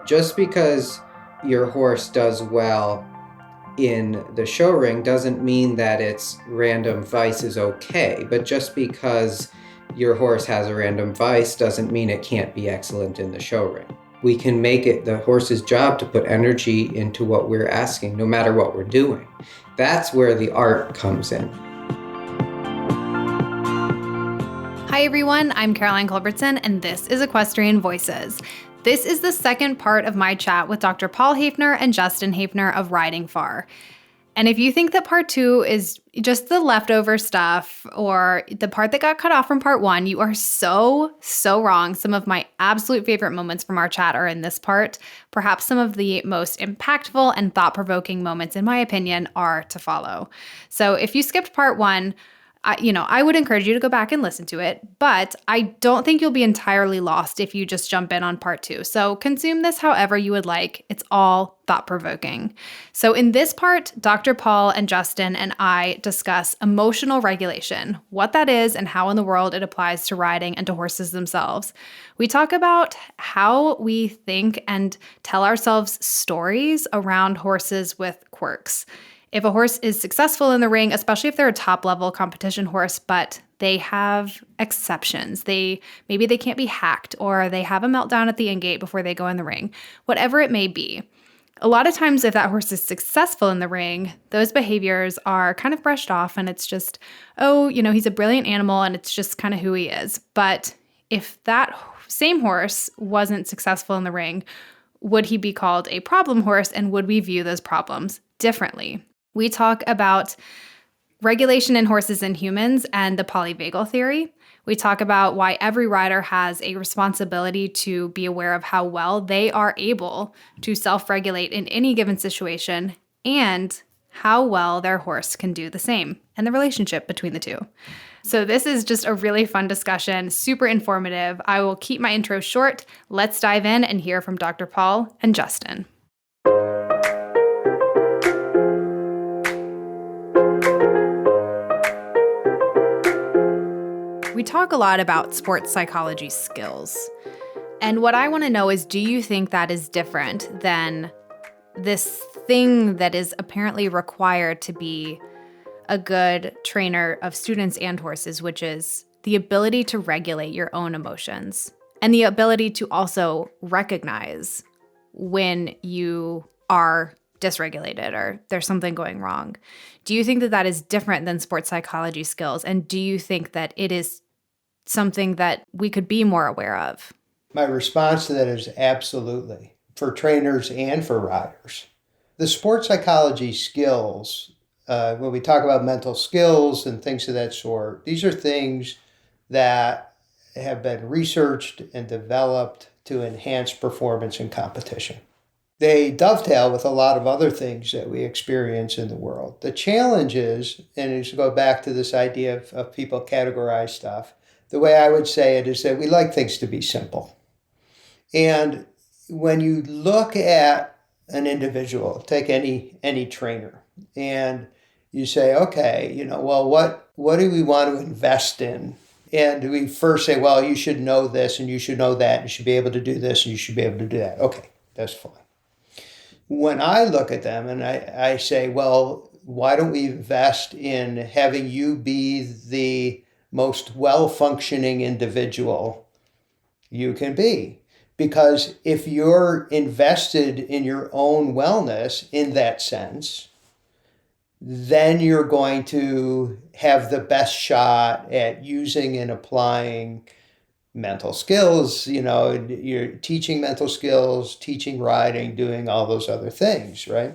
Just because your horse does well in the show ring doesn't mean that its random vice is okay. But just because your horse has a random vice doesn't mean it can't be excellent in the show ring. We can make it the horse's job to put energy into what we're asking, no matter what we're doing. That's where the art comes in. Hi everyone, I'm Caroline Culbertson, and this is Equestrian Voices. This is the second part of my chat with Dr. Paul Haefner and Justin Haefner of Riding Far. And if you think that part 2 is just the leftover stuff or the part that got cut off from part 1, you are so wrong. Some of my absolute favorite moments from our chat are in this part. Perhaps some of the most impactful and thought-provoking moments, in my opinion, are to follow. So if you skipped part 1, I would encourage you to go back and listen to it, but I don't think you'll be entirely lost if you just jump in on part 2. So consume this however you would like. It's all thought-provoking. So in this part, Dr. Paul and Justin and I discuss emotional regulation, what that is and how in the world it applies to riding and to horses themselves. We talk about how we think and tell ourselves stories around horses with quirks. If a horse is successful in the ring, especially if they're a top-level competition horse, but they have exceptions, maybe they can't be hacked, or they have a meltdown at the end gate before they go in the ring, whatever it may be. A lot of times if that horse is successful in the ring, those behaviors are kind of brushed off and it's just, he's a brilliant animal and it's just kind of who he is. But if that same horse wasn't successful in the ring, would he be called a problem horse and would we view those problems differently? We talk about regulation in horses and humans and the polyvagal theory. We talk about why every rider has a responsibility to be aware of how well they are able to self-regulate in any given situation and how well their horse can do the same and the relationship between the two. So this is just a really fun discussion, super informative. I will keep my intro short. Let's dive in and hear from Dr. Paul and Justin. We talk a lot about sports psychology skills. And what I want to know is, do you think that is different than this thing that is apparently required to be a good trainer of students and horses, which is the ability to regulate your own emotions and the ability to also recognize when you are dysregulated or there's something going wrong? Do you think that that is different than sports psychology skills? And do you think that it is something that we could be more aware of? My response to that is absolutely, for trainers and for riders. The sports psychology skills, when we talk about mental skills and things of that sort, these are things that have been researched and developed to enhance performance in competition. They dovetail with a lot of other things that we experience in the world. The challenge is, and as we go back to this idea of people categorize stuff, the way I would say it is that we like things to be simple. And when you look at an individual, take any trainer, and you say, okay, what do we want to invest in? And we first say, well, you should know this and you should know that. You should be able to do this and you should be able to do that. Okay, that's fine. When I look at them and I say, well, why don't we invest in having you be the most well-functioning individual you can be? Because if you're invested in your own wellness in that sense, then you're going to have the best shot at using and applying mental skills. You're teaching mental skills, teaching riding, doing all those other things, right?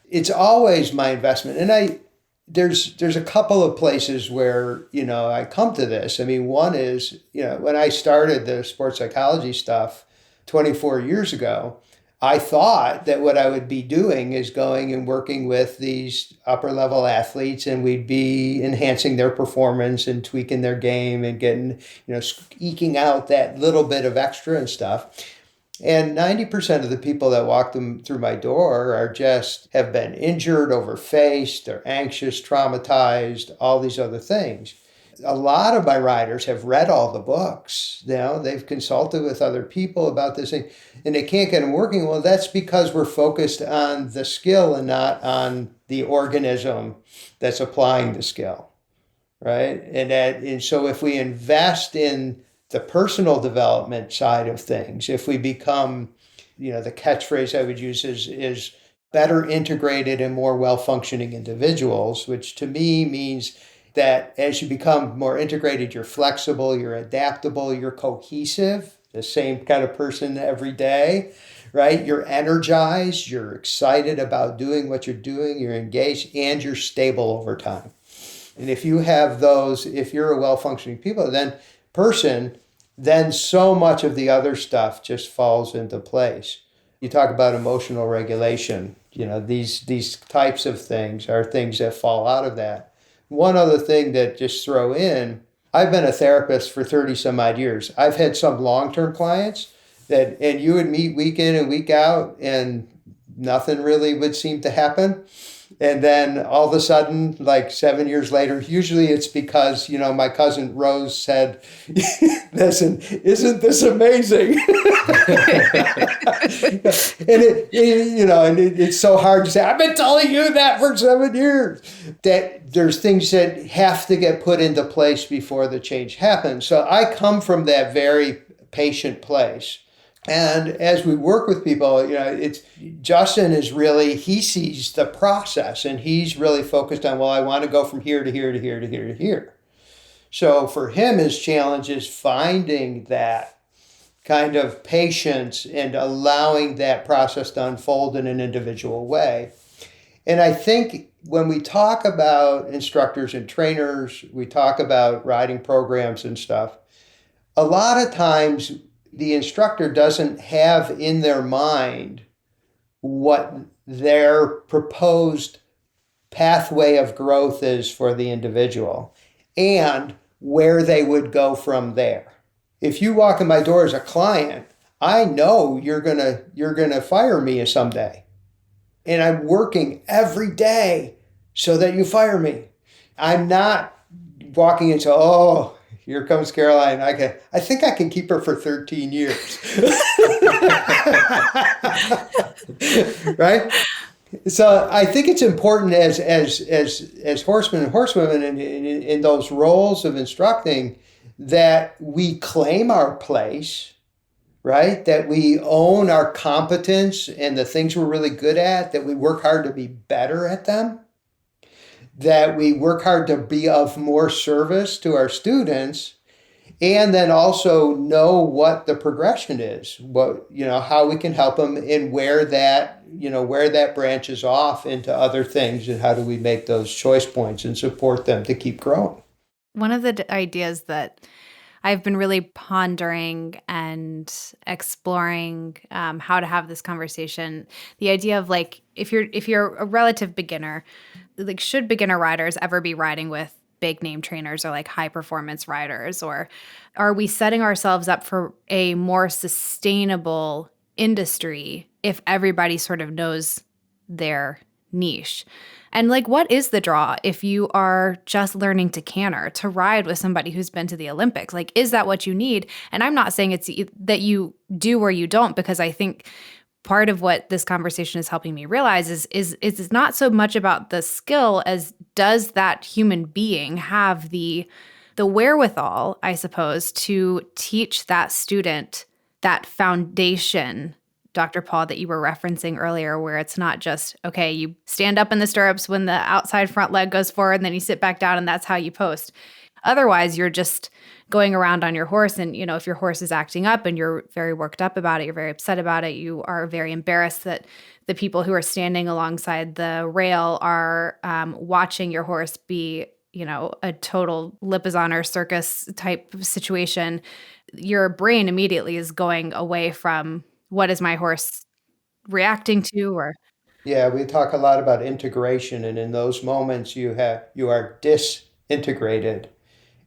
It's always my investment. And there's a couple of places where, I come to this. I mean, one is, when I started the sports psychology stuff 24 years ago, I thought that what I would be doing is going and working with these upper level athletes and we'd be enhancing their performance and tweaking their game and getting, eking out that little bit of extra and stuff. And 90% of the people that walk them through my door have been injured, overfaced, they're anxious, traumatized, all these other things. A lot of my riders have read all the books. They've consulted with other people about this thing, and they can't get them working. Well, that's because we're focused on the skill and not on the organism that's applying the skill, right? And so if we invest in the personal development side of things, if we become, the catchphrase I would use is better integrated and more well-functioning individuals, which to me means that as you become more integrated, you're flexible, you're adaptable, you're cohesive, the same kind of person every day, right? You're energized, you're excited about doing what you're doing, you're engaged, and you're stable over time. And if you have those, if you're a well-functioning person, then so much of the other stuff just falls into place. You talk about emotional regulation, these types of things are things that fall out of that. One other thing that just throw in, I've been a therapist for 30 some odd years. I've had some long-term clients and you would meet week in and week out and nothing really would seem to happen. And then all of a sudden, like 7 years later, usually it's because, my cousin Rose said, listen, isn't this amazing? It's so hard to say, I've been telling you that for 7 years. That there's things that have to get put into place before the change happens. So I come from that very patient place. And as we work with people, Justin is really, he sees the process and he's really focused on, well, I want to go from here to here to here to here to here. So for him, his challenge is finding that kind of patience and allowing that process to unfold in an individual way. And I think when we talk about instructors and trainers, we talk about riding programs and stuff, a lot of times the instructor doesn't have in their mind what their proposed pathway of growth is for the individual and where they would go from there. If you walk in my door as a client, I know you're gonna fire me someday. And I'm working every day so that you fire me. I'm not walking into, oh, here comes Caroline. I think I can keep her for 13 years. Right? So I think it's important as horsemen and horsewomen in those roles of instructing that we claim our place, right? That we own our competence and the things we're really good at, that we work hard to be better at them, that we work hard to be of more service to our students, and then also know what the progression is, how we can help them and where that branches off into other things and how do we make those choice points and support them to keep growing. One of the ideas that I've been really pondering and exploring how to have this conversation, the idea of if you're a relative beginner, should beginner riders ever be riding with big name trainers or high performance riders, or are we setting ourselves up for a more sustainable industry if everybody sort of knows their niche? And what is the draw if you are just learning to canter, to ride with somebody who's been to the Olympics? Is that what you need? And I'm not saying it's that you do or you don't, because I think part of what this conversation is helping me realize is it's not so much about the skill as does that human being have the wherewithal, I suppose, to teach that student that foundation, Dr. Paul, that you were referencing earlier, where it's not just, okay, you stand up in the stirrups when the outside front leg goes forward, and then you sit back down and that's how you post. Otherwise, you're just going around on your horse. And, if your horse is acting up and you're very worked up about it, you're very upset about it, you are very embarrassed that the people who are standing alongside the rail are watching your horse be, a total Lipizzaner circus type situation, your brain immediately is going away from what is my horse reacting to, or Yeah, we talk a lot about integration, and in those moments you are disintegrated.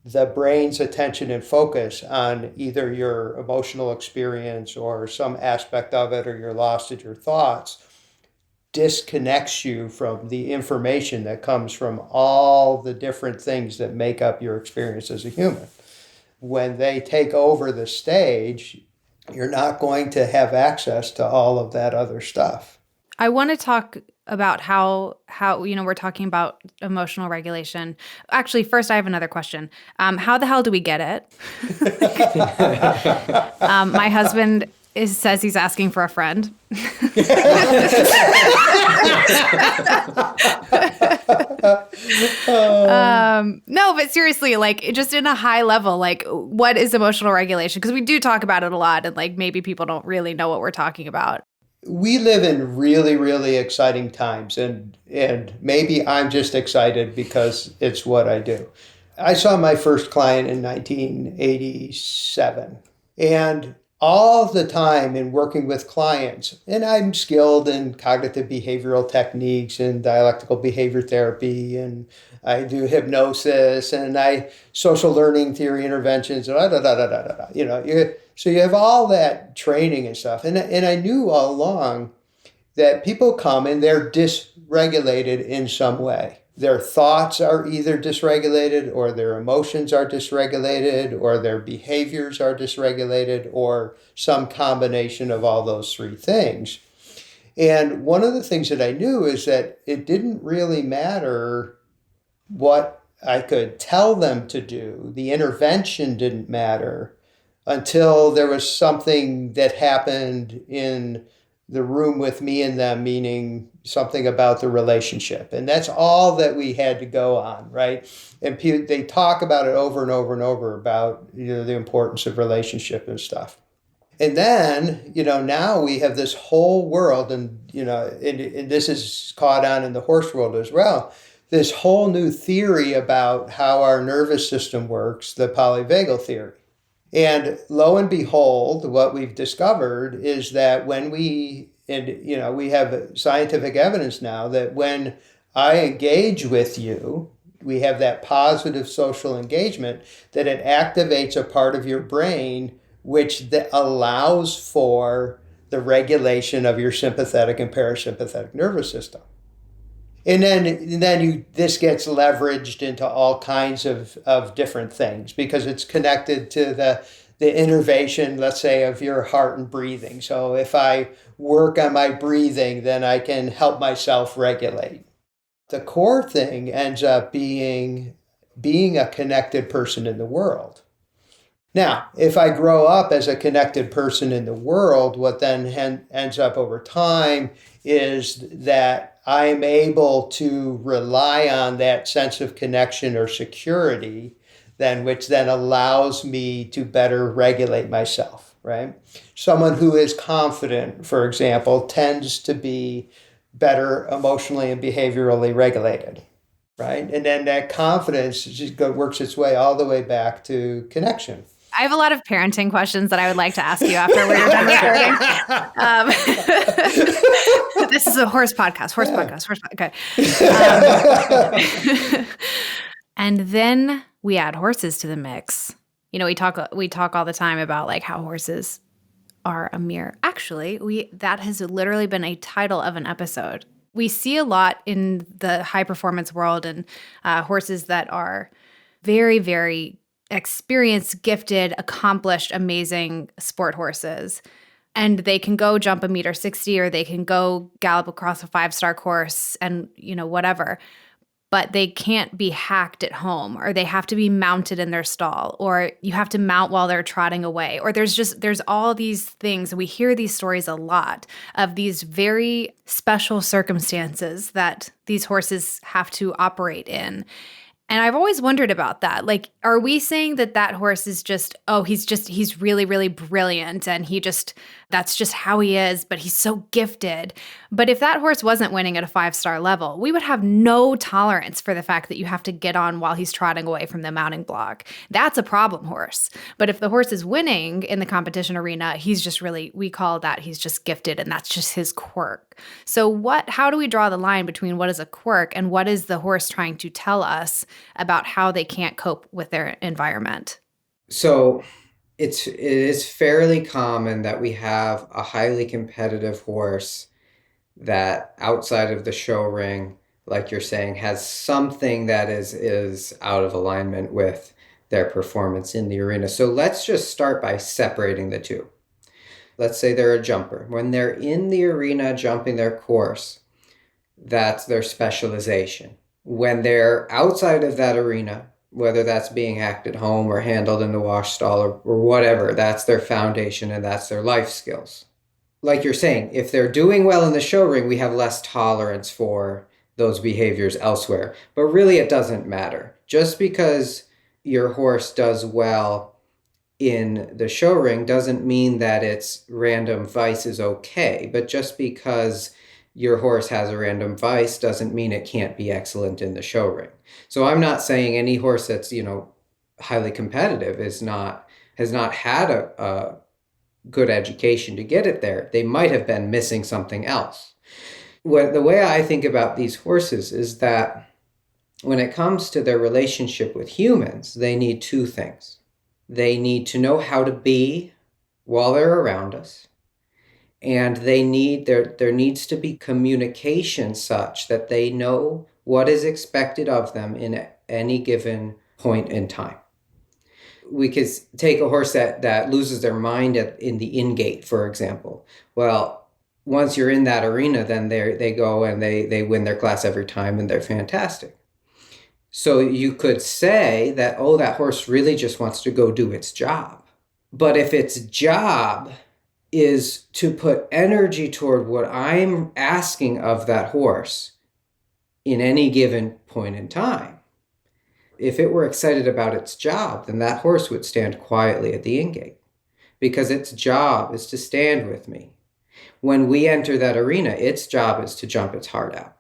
The brain's attention and focus on either your emotional experience or some aspect of it, or you're lost in your thoughts, disconnects you from the information that comes from all the different things that make up your experience as a human. When they take over the stage, you're not going to have access to all of that other stuff. I want to talk about how we're talking about emotional regulation. Actually, first I have another question. How the hell do we get it? My husband says he's asking for a friend. No, but seriously, like just in a high level, like what is emotional regulation? Because we do talk about it a lot, and like maybe people don't really know what we're talking about. We live in really, really exciting times, and maybe I'm just excited because it's what I do. I saw my first client in 1987, and all the time in working with clients, and I'm skilled in cognitive behavioral techniques and dialectical behavior therapy, and I do hypnosis and I social learning theory interventions, so you have all that training and stuff. And I knew all along that people come and they're dysregulated in some way. Their thoughts are either dysregulated, or their emotions are dysregulated, or their behaviors are dysregulated, or some combination of all those three things. And one of the things that I knew is that it didn't really matter what I could tell them to do. The intervention didn't matter until there was something that happened in the room with me and them, meaning something about the relationship. And that's all that we had to go on, right? And they talk about it over and over and over about, the importance of relationship and stuff. And then, now we have this whole world, and this is caught on in the horse world as well, this whole new theory about how our nervous system works, the polyvagal theory. And lo and behold, what we've discovered is that when we have scientific evidence now that when I engage with you, we have that positive social engagement, that it activates a part of your brain which allows for the regulation of your sympathetic and parasympathetic nervous system. And then this gets leveraged into all kinds of different things because it's connected to the innervation, let's say, of your heart and breathing. So if I work on my breathing, then I can help myself regulate. The core thing ends up being a connected person in the world. Now, if I grow up as a connected person in the world, what then ends up over time is that I'm able to rely on that sense of connection or security, which then allows me to better regulate myself, right? Someone who is confident, for example, tends to be better emotionally and behaviorally regulated, right? And then that confidence just works its way all the way back to connection. I have a lot of parenting questions that I would like to ask you after we're done recording. This is a horse podcast. Okay. And then we add horses to the mix. We talk all the time about like how horses are a mirror. Actually, that has literally been a title of an episode. We see a lot in the high performance world and horses that are very, very experienced, gifted, accomplished, amazing sport horses. And they can go jump 1.60 meters, or they can go gallop across a 5-star course and, whatever. But they can't be hacked at home, or they have to be mounted in their stall, or you have to mount while they're trotting away. Or there's all these things. We hear these stories a lot of these very special circumstances that these horses have to operate in. And I've always wondered about that. Like, are we saying that horse is he's really, really brilliant and that's just how he is, but he's so gifted. But if that horse wasn't winning at a 5-star level, we would have no tolerance for the fact that you have to get on while he's trotting away from the mounting block. That's a problem horse. But if the horse is winning in the competition arena, he's just we call that he's just gifted, and that's just his quirk. So how do we draw the line between what is a quirk and what is the horse trying to tell us about how they can't cope with their environment? So it is fairly common that we have a highly competitive horse that outside of the show ring, like you're saying, has something that is out of alignment with their performance in the arena. So let's just start by separating the two. Let's say they're a jumper. When they're in the arena jumping their course, that's their specialization. When they're outside of that arena, whether that's being hacked at home or handled in the wash stall or whatever, that's their foundation and that's their life skills. Like you're saying, if they're doing well in the show ring, we have less tolerance for those behaviors elsewhere. But really, it doesn't matter. Just because your horse does well in the show ring doesn't mean that its random vice is okay. But just because your horse has a random vice doesn't mean it can't be excellent in the show ring. So I'm not saying any horse that's, highly competitive has not had a good education to get it there. They might have been missing something else. The way I think about these horses is that when it comes to their relationship with humans, they need two things. They need to know how to be while they're around us, and there needs to be communication such that they know what is expected of them in any given point in time. We could take a horse that loses their mind in the in-gate, for example. Well, once you're in that arena, then they go and they win their class every time and they're fantastic. So you could say that, that horse really just wants to go do its job. But if its job is to put energy toward what I'm asking of that horse in any given point in time, if it were excited about its job, then that horse would stand quietly at the in-gate because its job is to stand with me. When we enter that arena, its job is to jump its heart out.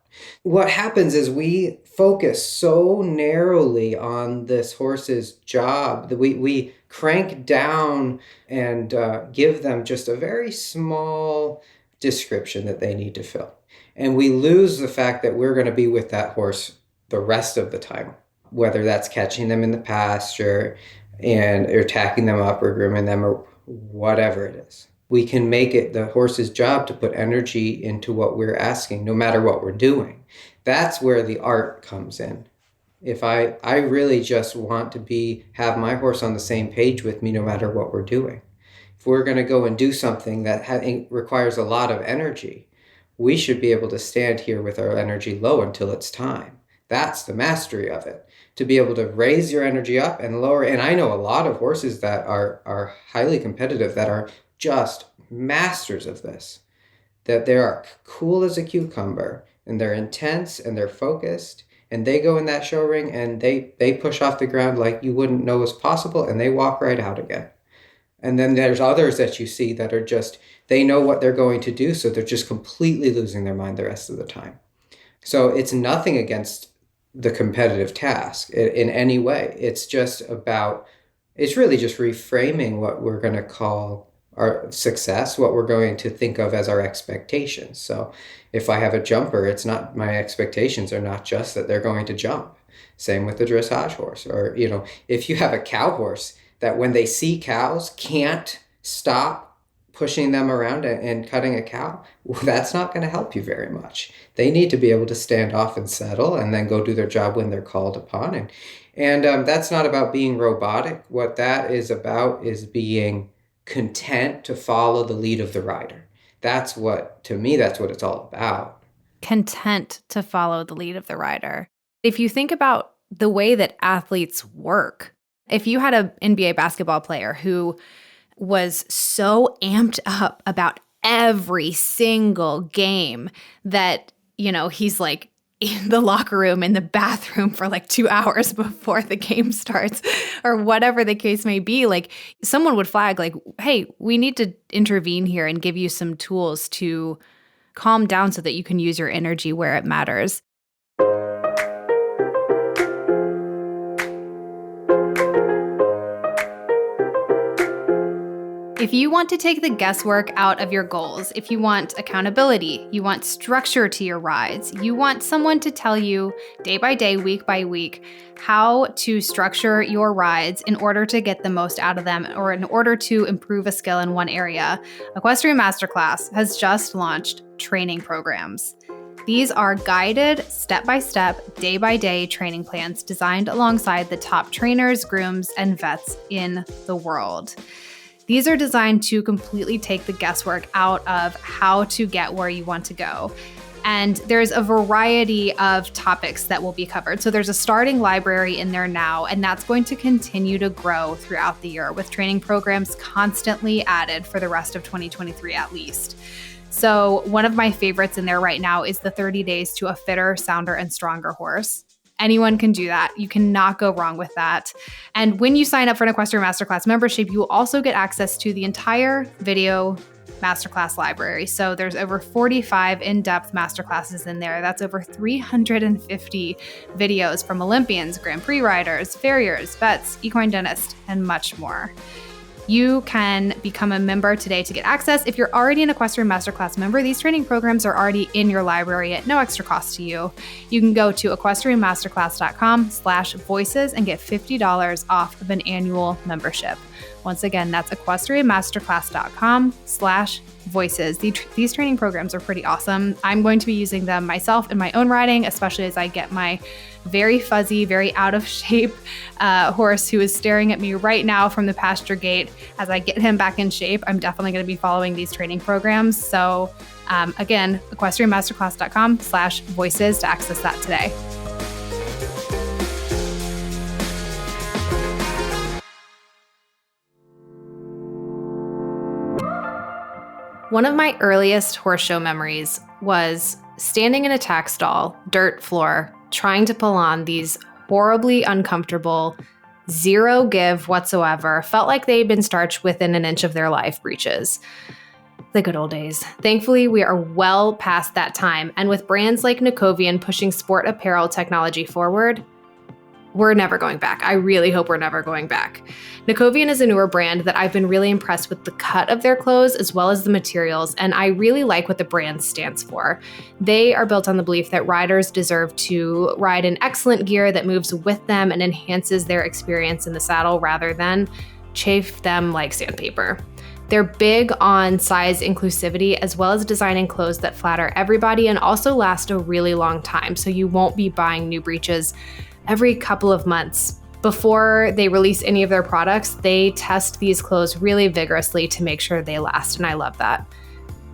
What happens is we focus so narrowly on this horse's job that we crank down and give them just a very small description that they need to fill. And we lose the fact that we're going to be with that horse the rest of the time, whether that's catching them in the pasture and or tacking them up or grooming them or whatever it is. We can make it the horse's job to put energy into what we're asking, no matter what we're doing. That's where the art comes in. If I really just want to have my horse on the same page with me, no matter what we're doing. If we're going to go and do something that requires a lot of energy, we should be able to stand here with our energy low until it's time. That's the mastery of it. To be able to raise your energy up and lower. And I know a lot of horses that are highly competitive that are just masters of this, that they are cool as a cucumber and they're intense and they're focused and they go in that show ring and they push off the ground like you wouldn't know was possible and they walk right out again. And then there's others that you see that are just, they know what they're going to do, so they're just completely losing their mind the rest of the time. So it's nothing against the competitive task in any way. It's really just reframing what we're going to call our success, what we're going to think of as our expectations. So if I have a jumper, my expectations are not just that they're going to jump. Same with the dressage horse. Or, if you have a cow horse that when they see cows can't stop pushing them around and cutting a cow, well, that's not going to help you very much. They need to be able to stand off and settle and then go do their job when they're called upon. And that's not about being robotic. What that is about is being content to follow the lead of the rider. That's what it's all about. Content to follow the lead of the rider. If you think about the way that athletes work, if you had an NBA basketball player who was so amped up about every single game that, he's like in the locker room, in the bathroom for like 2 hours before the game starts or whatever the case may be, like someone would flag like, hey, we need to intervene here and give you some tools to calm down so that you can use your energy where it matters. If you want to take the guesswork out of your goals, if you want accountability, you want structure to your rides, you want someone to tell you day by day, week by week, how to structure your rides in order to get the most out of them or in order to improve a skill in one area, Equestrian Masterclass has just launched training programs. These are guided, step-by-step, day-by-day training plans designed alongside the top trainers, grooms, and vets in the world. These are designed to completely take the guesswork out of how to get where you want to go. And there's a variety of topics that will be covered. So there's a starting library in there now, and that's going to continue to grow throughout the year with training programs constantly added for the rest of 2023 at least. So one of my favorites in there right now is the 30 days to a fitter, sounder, and stronger horse. Anyone can do that. You cannot go wrong with that. And when you sign up for an Equestrian Masterclass membership, you will also get access to the entire video masterclass library. So there's over 45 in-depth masterclasses in there. That's over 350 videos from Olympians, Grand Prix riders, farriers, vets, equine dentists, and much more. You can become a member today to get access. If you're already an Equestrian Masterclass member, these training programs are already in your library at no extra cost to you. You can go to equestrianmasterclass.com/voices and get $50 off of an annual membership. Once again, that's equestrianmasterclass.com/voices. These training programs are pretty awesome. I'm going to be using them myself in my own riding, especially as I get my very fuzzy, very out of shape horse who is staring at me right now from the pasture gate. As I get him back in shape, I'm definitely going to be following these training programs. So again, equestrianmasterclass.com/voices to access that today. One of my earliest horse show memories was standing in a tack stall, dirt floor, trying to pull on these horribly uncomfortable, zero give whatsoever, felt like they'd been starched within an inch of their life breeches. The good old days. Thankfully, we are well past that time, and with brands like Nakovian pushing sport apparel technology forward, we're never going back. I really hope we're never going back. Nakovian is a newer brand that I've been really impressed with the cut of their clothes as well as the materials, and I really like what the brand stands for. They are built on the belief that riders deserve to ride in excellent gear that moves with them and enhances their experience in the saddle rather than chafe them like sandpaper. They're big on size inclusivity as well as designing clothes that flatter everybody and also last a really long time, so you won't be buying new breeches every couple of months. Before they release any of their products, they test these clothes really vigorously to make sure they last, and I love that.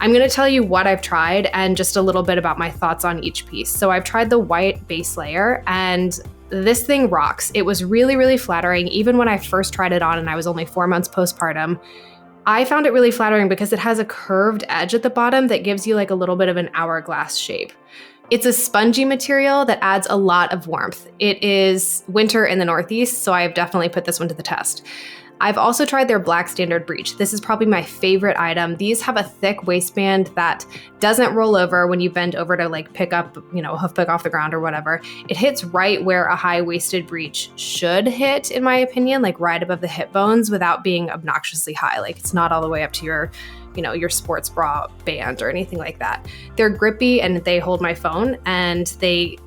I'm going to tell you what I've tried and just a little bit about my thoughts on each piece. So I've tried the white base layer, and this thing rocks. It was really, really flattering. Even when I first tried it on and I was only 4 months postpartum, I found it really flattering because it has a curved edge at the bottom that gives you like a little bit of an hourglass shape. It's a spongy material that adds a lot of warmth. It is winter in the Northeast, so I have definitely put this one to the test. I've also tried their black standard breech. This is probably my favorite item. These have a thick waistband that doesn't roll over when you bend over to like pick up, a hoof pick off the ground or whatever. It hits right where a high-waisted breech should hit, in my opinion, like right above the hip bones without being obnoxiously high. Like it's not all the way up to your sports bra band or anything like that. They're grippy and they hold my phone, and they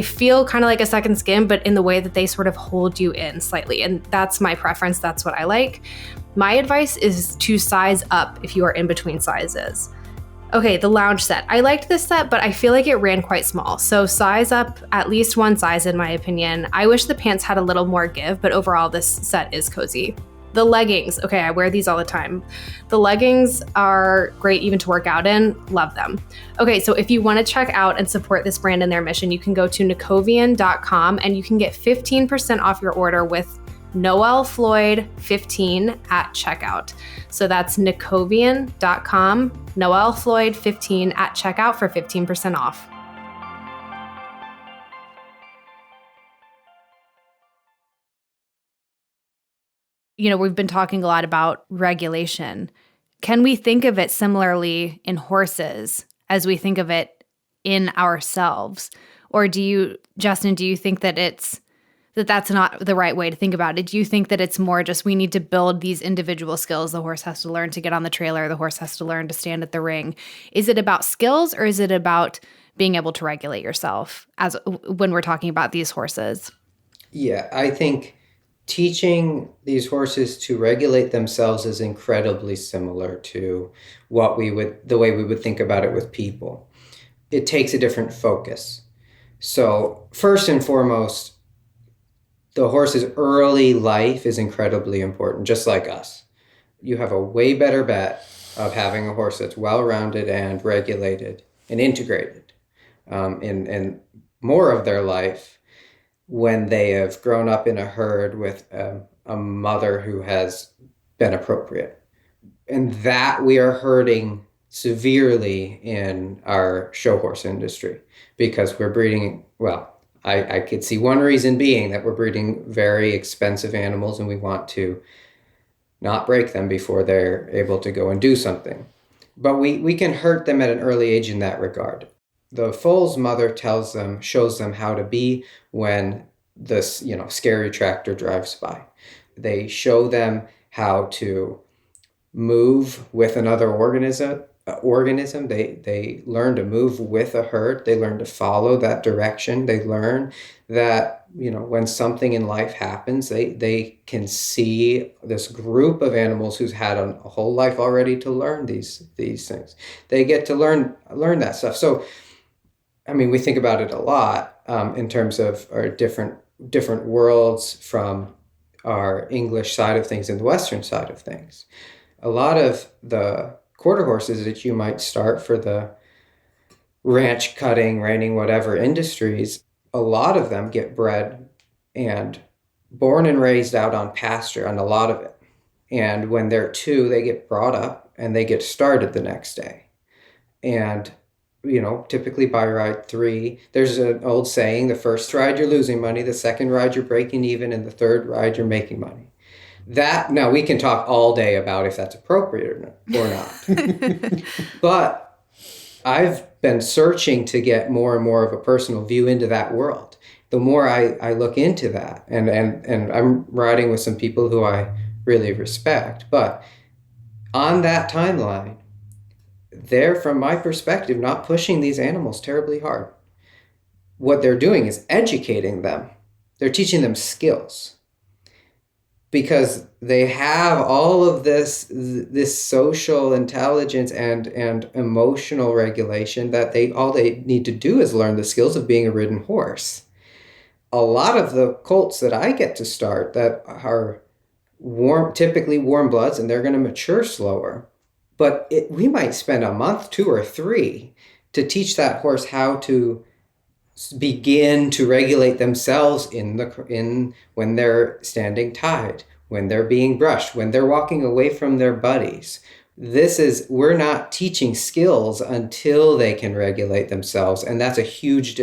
feel kind of like a second skin, but in the way that they sort of hold you in slightly. And that's my preference. That's what I like. My advice is to size up if you are in between sizes. Okay, the lounge set. I liked this set, but I feel like it ran quite small. So size up at least one size in my opinion. I wish the pants had a little more give, but overall this set is cozy. The leggings. Okay, I wear these all the time. The leggings are great even to work out in. Love them. Okay, so if you want to check out and support this brand and their mission, you can go to nakovian.com and you can get 15% off your order with Noel Floyd 15 at checkout. So that's nakovian.com, Noel Floyd 15 at checkout for 15% off. We've been talking a lot about regulation. Can we think of it similarly in horses as we think of it in ourselves? Or Justin, do you think that it's that that's not the right way to think about it? Do you think that it's more just we need to build these individual skills? The horse has to learn to get on the trailer. The horse has to learn to stand at the ring. Is it about skills, or is it about being able to regulate yourself as when we're talking about these horses? Yeah, I think teaching these horses to regulate themselves is incredibly similar to the way we would think about it with people. It takes a different focus. So first and foremost, the horse's early life is incredibly important, just like us. You have a way better bet of having a horse that's well-rounded and regulated and integrated in more of their life when they have grown up in a herd with a mother who has been appropriate. And that we are hurting severely in our show horse industry because we're breeding, well, I could see one reason being that we're breeding very expensive animals and we want to not break them before they're able to go and do something. But we can hurt them at an early age in that regard. The foal's mother shows them how to be when this, scary tractor drives by. They show them how to move with another organism. They learn to move with a herd. They learn to follow that direction. They learn that, when something in life happens, they can see this group of animals who's had a whole life already to learn these things. They get to learn that stuff. So, we think about it a lot in terms of our different worlds from our English side of things and the Western side of things. A lot of the quarter horses that you might start for the ranch, cutting, reining, whatever industries, a lot of them get bred and born and raised out on pasture, on a lot of it. And when they're 2, they get brought up and they get started the next day. And typically by ride 3, there's an old saying, the first ride you're losing money, the second ride you're breaking even, and the third ride you're making money. Now we can talk all day about if that's appropriate or not. But I've been searching to get more and more of a personal view into that world. The more I look into that, and I'm riding with some people who I really respect, but on that timeline, they're, from my perspective, not pushing these animals terribly hard. What they're doing is educating them. They're teaching them skills because they have all of this social intelligence and emotional regulation that all they need to do is learn the skills of being a ridden horse. A lot of the colts that I get to start that are typically warm bloods, and they're going to mature slower. But we might spend a month, 2 or 3, to teach that horse how to begin to regulate themselves when they're standing tied, when they're being brushed, when they're walking away from their buddies. We're not teaching skills until they can regulate themselves, and that's a huge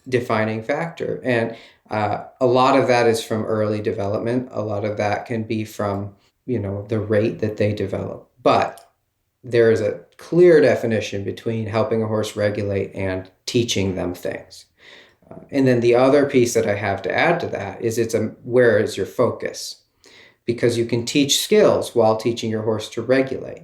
defining factor. And a lot of that is from early development. A lot of that can be from the rate that they develop. But there is a clear definition between helping a horse regulate and teaching them things. And then the other piece that I have to add to that is where is your focus? Because you can teach skills while teaching your horse to regulate.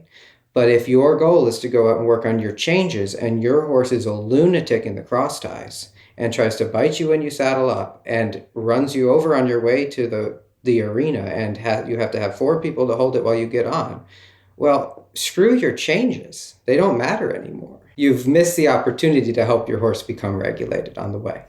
But if your goal is to go out and work on your changes and your horse is a lunatic in the cross ties and tries to bite you when you saddle up and runs you over on your way to the arena and you have to have 4 people to hold it while you get on, well, screw your changes. They don't matter anymore. You've missed the opportunity to help your horse become regulated on the way.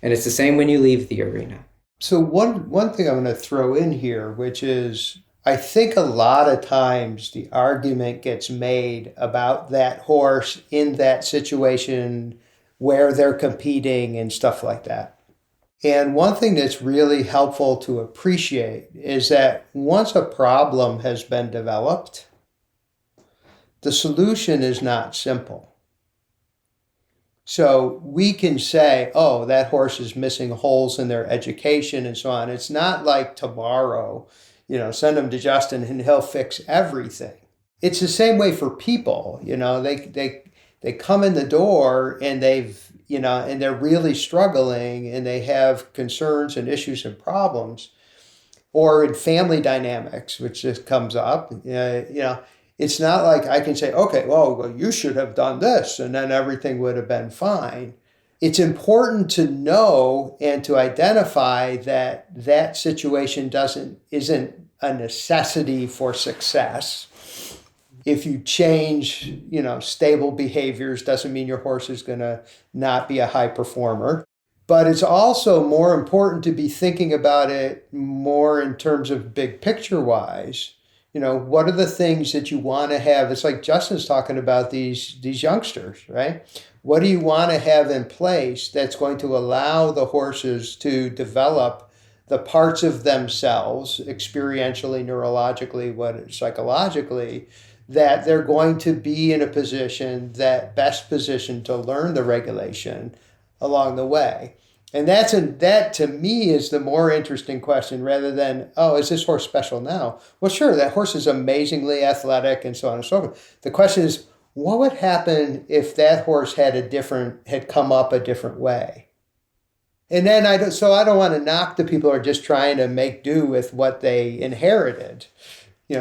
And it's the same when you leave the arena. So one thing I'm going to throw in here, which is I think a lot of times the argument gets made about that horse in that situation where they're competing and stuff like that. And one thing that's really helpful to appreciate is that once a problem has been developed, the solution is not simple. So we can say, oh, that horse is missing holes in their education and so on. It's not like tomorrow, send them to Justin and he'll fix everything. It's the same way for people. they come in the door and and they're really struggling and they have concerns and issues and problems, or in family dynamics, which just comes up, it's not like I can say, okay, well, you should have done this and then everything would have been fine. It's important to know and to identify that that situation isn't a necessity for success. If you change, stable behaviors, doesn't mean your horse is going to not be a high performer. But it's also more important to be thinking about it more in terms of big picture wise. What are the things that you want to have? It's like Justin's talking about these youngsters, right? What do you want to have in place that's going to allow the horses to develop the parts of themselves, experientially, neurologically, psychologically, that they're going to be in a position that best positioned to learn the regulation along the way. And that to me is the more interesting question, rather than, oh, is this horse special now? Well, sure, that horse is amazingly athletic and so on and so forth. The question is, what would happen if that horse had come up a different way? And then I don't want to knock the people who are just trying to make do with what they inherited.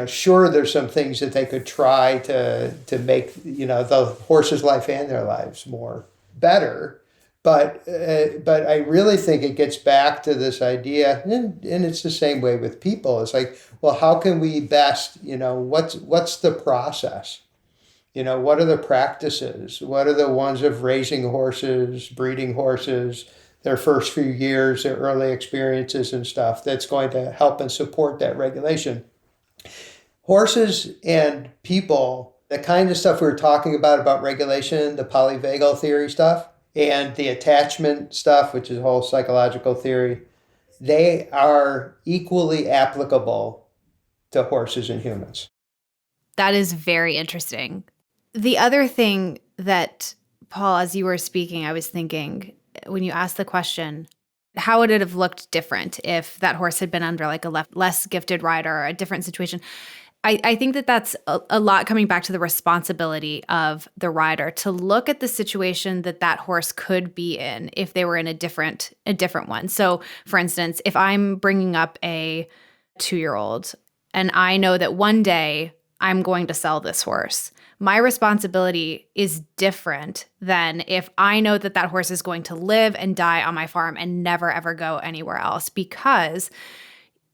Sure, there's some things that they could try to make, the horse's life and their lives more better. But I really think it gets back to this idea, and it's the same way with people. It's like, well, how can we best, what's the process? What are the practices? What are the ones of raising horses, breeding horses, their first few years, their early experiences and stuff that's going to help and support that regulation? Horses and people, the kind of stuff we were talking about regulation, the polyvagal theory stuff, and the attachment stuff, which is a whole psychological theory, they are equally applicable to horses and humans. That is very interesting. The other thing that, Paul, as you were speaking, I was thinking, when you asked the question, how would it have looked different if that horse had been under like a less gifted rider or a different situation? I think that's a lot coming back to the responsibility of the rider to look at the situation that horse could be in if they were in a different one. So, for instance, if I'm bringing up a 2-year-old and I know that one day I'm going to sell this horse, my responsibility is different than if I know that horse is going to live and die on my farm and never, ever go anywhere else. Because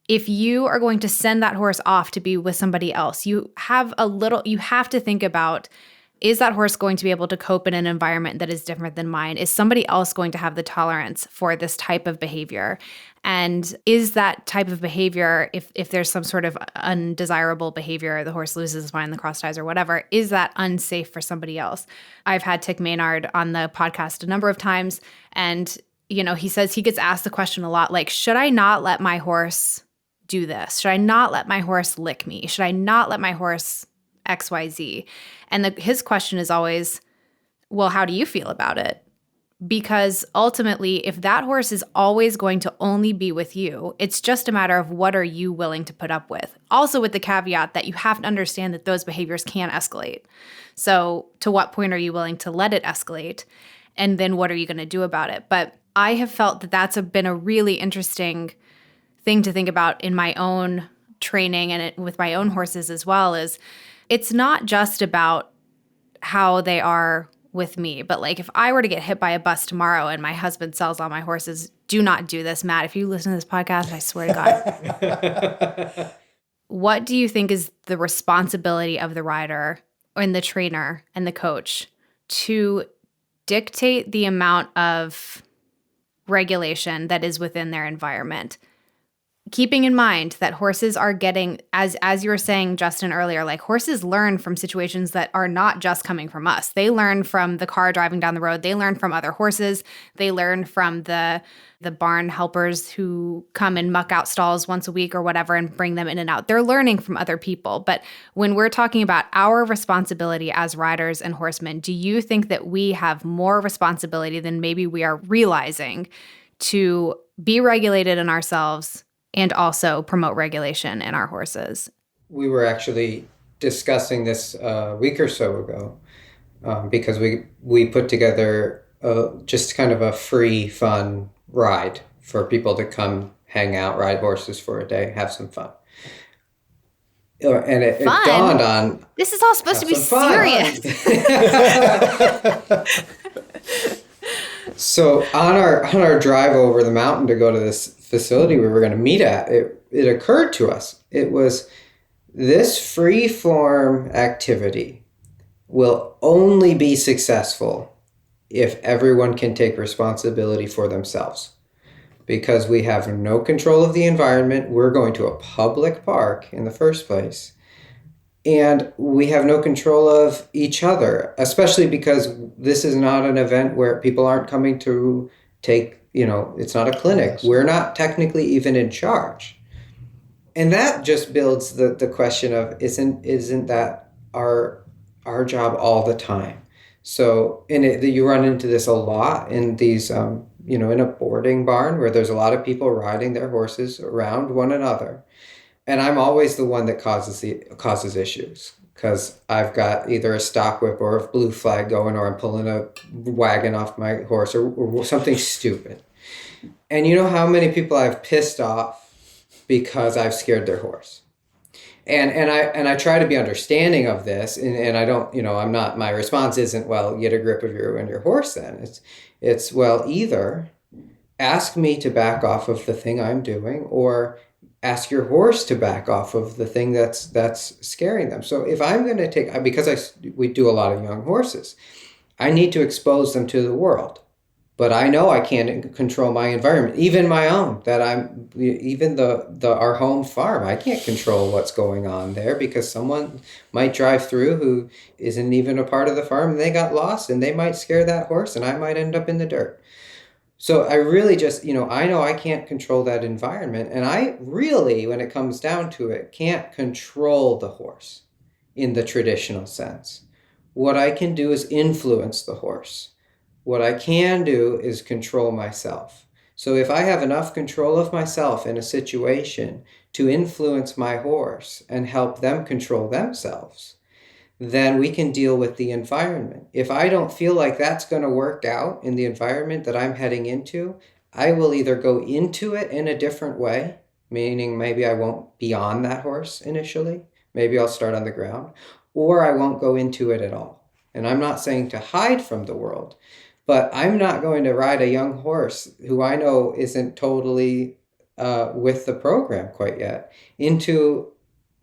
if you are going to send that horse off to be with somebody else, you have to think about, is that horse going to be able to cope in an environment that is different than mine? Is somebody else going to have the tolerance for this type of behavior? And is that type of behavior, if there's some sort of undesirable behavior, the horse loses his mind, the cross ties or whatever, is that unsafe for somebody else? I've had Tick Maynard on the podcast a number of times, and he says he gets asked the question a lot, like, should I not let my horse do this? Should I not let my horse lick me? Should I not let my horse XYZ? And his question is always, well, how do you feel about it? Because ultimately, if that horse is always going to only be with you, it's just a matter of what are you willing to put up with. Also with the caveat that you have to understand that those behaviors can escalate. So to what point are you willing to let it escalate? And then what are you going to do about it? But I have felt that that's been a really interesting thing to think about in my own training and with my own horses as well, is it's not just about how they are with me, but like if I were to get hit by a bus tomorrow and my husband sells all my horses, do not do this, Matt. If you listen to this podcast, I swear to God. What do you think is the responsibility of the rider and the trainer and the coach to dictate the amount of regulation that is within their environment? Keeping in mind that horses are getting, as you were saying, Justin, earlier, like horses learn from situations that are not just coming from us. They learn from the car driving down the road. They learn from other horses. They learn from the barn helpers who come and muck out stalls once a week or whatever and bring them in and out. They're learning from other people. But when we're talking about our responsibility as riders and horsemen, do you think that we have more responsibility than maybe we are realizing to be regulated in ourselves and also promote regulation in our horses? We were actually discussing this a week or so ago, because we put together just kind of a free, fun ride for people to come hang out, ride horses for a day, have some fun. And it dawned on... This is all supposed to be serious. So on our drive over the mountain to go to this facility we were going to meet at, it occurred to us, it was this free form activity will only be successful if everyone can take responsibility for themselves. Because we have no control of the environment. We're going to a public park in the first place. And we have no control of each other, especially because this is not an event where people aren't coming to take, it's not a clinic. Yes. We're not technically even in charge. And that just builds the question of, isn't that our job all the time? So you run into this a lot in these, in a boarding barn where there's a lot of people riding their horses around one another. And I'm always the one that causes issues because I've got either a stock whip or a blue flag going, or I'm pulling a wagon off my horse or something stupid. And you know how many people I've pissed off because I've scared their horse. And I try to be understanding of this, and I don't, I'm not, my response isn't, well, get a grip of your horse then. It's well, either ask me to back off of the thing I'm doing, or ask your horse to back off of the thing that's scaring them. So if I'm going to take, because we do a lot of young horses, I need to expose them to the world. But I know I can't control my environment, even my own, even our home farm. I can't control what's going on there because someone might drive through who isn't even a part of the farm and they got lost and they might scare that horse and I might end up in the dirt. So I really just, I know I can't control that environment. And I really, when it comes down to it, can't control the horse in the traditional sense. What I can do is influence the horse. What I can do is control myself. So if I have enough control of myself in a situation to influence my horse and help them control themselves, then we can deal with the environment. If I don't feel like that's going to work out in the environment that I'm heading into, I will either go into it in a different way, meaning maybe I won't be on that horse initially, maybe I'll start on the ground, or I won't go into it at all. And I'm not saying to hide from the world, but I'm not going to ride a young horse who I know isn't totally with the program quite yet into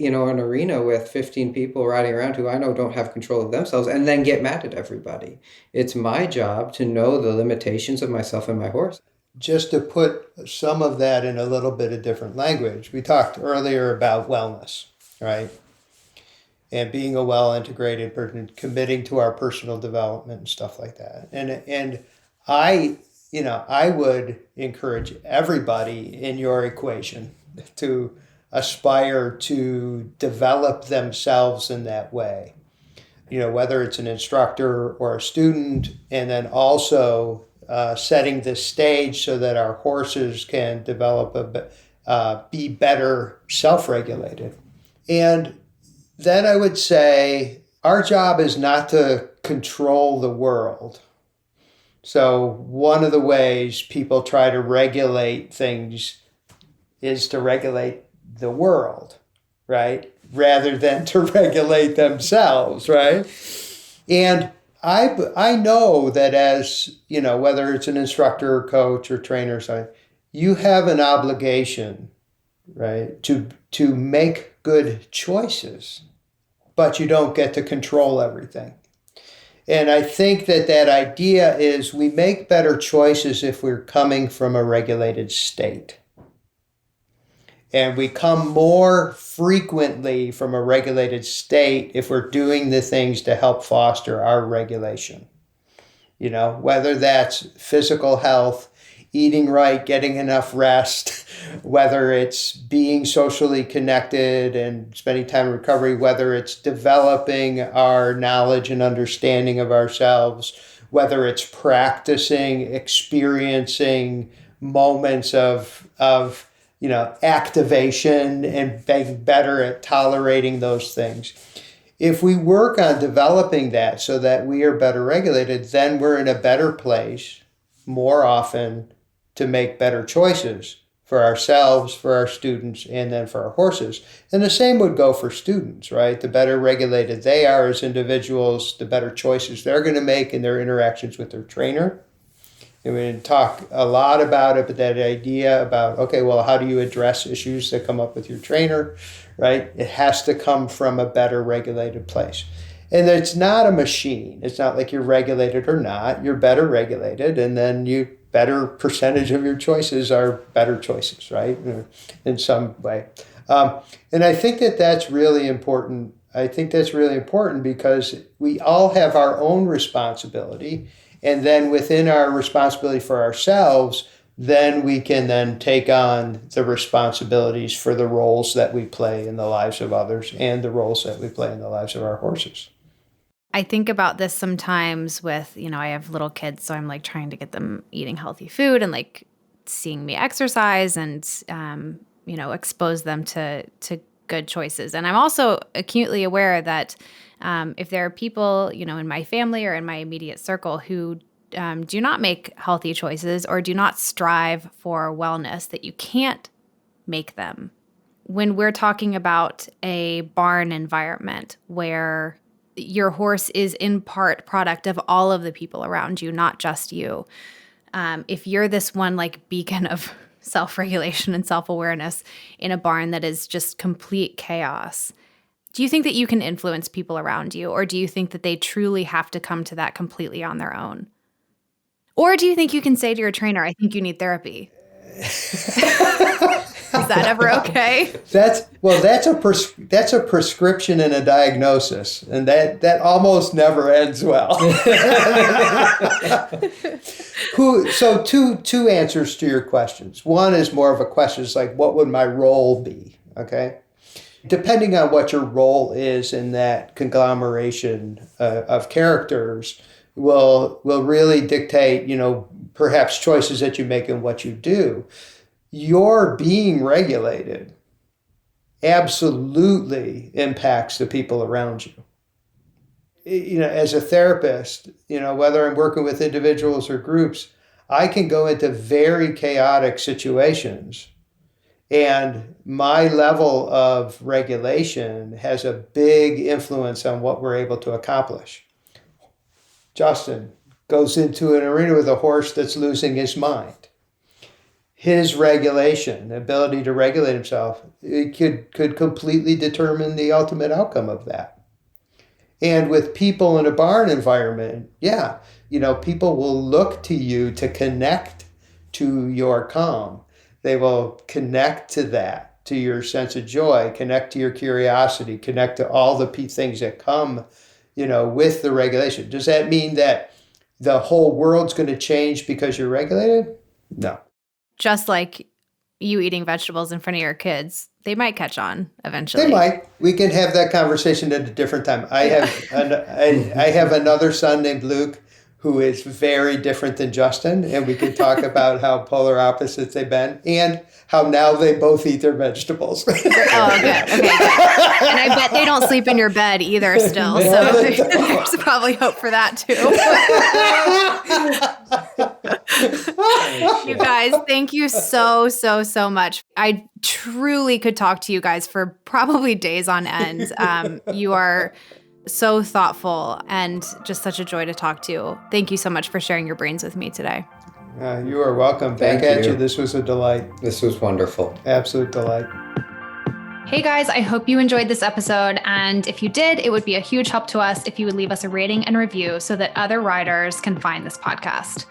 an arena with 15 people riding around who I know don't have control of themselves and then get mad at everybody. It's my job to know the limitations of myself and my horse. Just to put some of that in a little bit of different language, we talked earlier about wellness, right? And being a well-integrated person, committing to our personal development and stuff like that. And I would encourage everybody in your equation to aspire to develop themselves in that way. Whether it's an instructor or a student, and then also setting the stage so that our horses can develop be better self-regulated. And then I would say our job is not to control the world. So one of the ways people try to regulate things is to regulate the world, right? Rather than to regulate themselves, right? And I know that as, whether it's an instructor or coach or trainer or something, you have an obligation, right, to make good choices, but you don't get to control everything. And I think that idea is we make better choices if we're coming from a regulated state. And we come more frequently from a regulated state if we're doing the things to help foster our regulation. Whether that's physical health, eating right, getting enough rest, whether it's being socially connected and spending time in recovery, whether it's developing our knowledge and understanding of ourselves, whether it's practicing, experiencing moments of activation and being better at tolerating those things. If we work on developing that so that we are better regulated, then we're in a better place more often to make better choices for ourselves, for our students, and then for our horses. And the same would go for students, right? The better regulated they are as individuals, the better choices they're going to make in their interactions with their trainer. And we didn't talk a lot about it, but that idea about, okay, well, how do you address issues that come up with your trainer, right? It has to come from a better regulated place. And it's not a machine. It's not like you're regulated or not. You're better regulated, and then you better percentage of your choices are better choices, right? In some way. And I think that that's really important. I think that's really important because we all have our own responsibility. And then within our responsibility for ourselves, then we can then take on the responsibilities for the roles that we play in the lives of others and the roles that we play in the lives of our horses. I think about this sometimes with, I have little kids, so I'm like trying to get them eating healthy food and like seeing me exercise and, expose them to good choices. And I'm also acutely aware that if there are people, in my family or in my immediate circle who do not make healthy choices or do not strive for wellness, that you can't make them. When we're talking about a barn environment where your horse is in part product of all of the people around you, not just you. If you're this one like beacon of self-regulation and self-awareness in a barn that is just complete chaos, do you think that you can influence people around you, or do you think that they truly have to come to that completely on their own? Or do you think you can say to your trainer, I think you need therapy? Is that ever okay? That's a prescription and a diagnosis, and that almost never ends well. So two answers to your questions. One is more of a question. It's like, what would my role be? Okay, depending on what your role is in that conglomeration of characters, will really dictate, perhaps choices that you make and what you do. Your being regulated absolutely impacts the people around you. As a therapist, whether I'm working with individuals or groups, I can go into very chaotic situations, and my level of regulation has a big influence on what we're able to accomplish. Justin goes into an arena with a horse that's losing his mind. His regulation, the ability to regulate himself, it could completely determine the ultimate outcome of that. And with people in a barn environment, people will look to you to connect to your calm. They will connect to that, to your sense of joy, connect to your curiosity, connect to all the things that come, with the regulation. Does that mean that the whole world's going to change because you're regulated? No. Just like you eating vegetables in front of your kids, they might catch on eventually. They might. We can have that conversation at a different time. I have another son named Luke who is very different than Justin, and we can talk about how polar opposites they've been and how now they both eat their vegetables. Oh, good. Okay, good. And I bet they don't sleep in your bed either still, so there's probably hope for that too. You guys, thank you so much. I truly could talk to you guys for probably days on end. You are so thoughtful and just such a joy to talk to. Thank you so much for sharing your brains with me today. You are welcome. Back at you. This was a delight. This was wonderful. Absolute delight. Hey guys, I hope you enjoyed this episode. And if you did, it would be a huge help to us if you would leave us a rating and review so that other riders can find this podcast.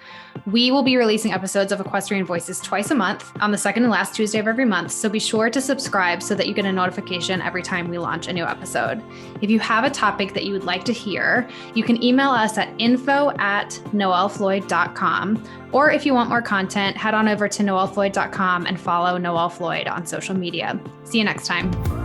We will be releasing episodes of Equestrian Voices twice a month on the second and last Tuesday of every month. So be sure to subscribe so that you get a notification every time we launch a new episode. If you have a topic that you would like to hear, you can email us at info@noelfloyd.com. Or if you want more content, head on over to noelfloyd.com and follow Noel Floyd on social media. See you next time.